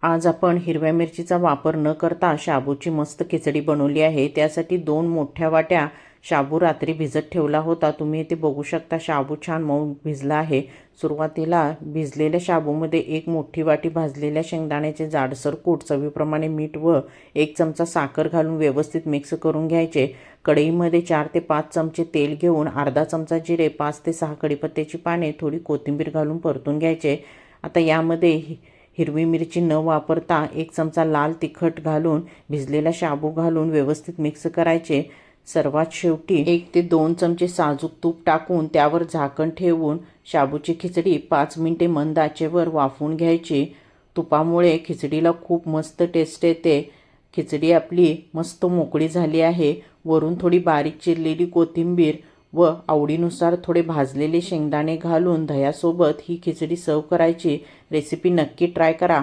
आज आपण हिरव्या मिरचीचा वापर न करता शाबूची मस्त खिचडी बनवली आहे। त्यासाठी 2 मोठ्या वाट्या शाबू रात्री भिजत ठेवला होता। तुम्ही इथे बघू शकता शाबू छान मऊ भिजला आहे। सुरुवातीला भिजलेल्या शाबूमध्ये 1 मोठी वाटी भाजलेल्या शेंगदाण्याचे जाडसर कूट, चवीप्रमाणे मीठ व 1 चमचा साखर घालून व्यवस्थित मिक्स करून घ्यायचे। कढईमध्ये 4 ते 5 चमचे तेल घेऊन अर्धा चमचा जिरे, 5 ते 6 कढीपत्त्याची पाने, थोडी कोथिंबीर घालून परतून घ्यायचे। आता यामध्ये हिरवी मिरची न वापरता 1 चमचा लाल तिखट घालून भिजलेला शाबू घालून व्यवस्थित मिक्स करायचे। सर्वात शेवटी 1 ते 2 चमचे साजूक तूप टाकून त्यावर झाकण ठेवून शाबूची खिचडी 5 मिनिटे मंद आचेवर वाफवून घ्यायची। तुपामुळे खिचडीला खूप मस्त टेस्ट येते। खिचडी आपली मस्त मोकळी झाली आहे। वरून थोडी बारीक चिरलेली कोथिंबीर व आवडीनुसार थोडे भाजलेले शेंगदाणे घालून दह्यासोबत ही खिचडी सर्व करायची। रेसिपी नक्की ट्राय करा।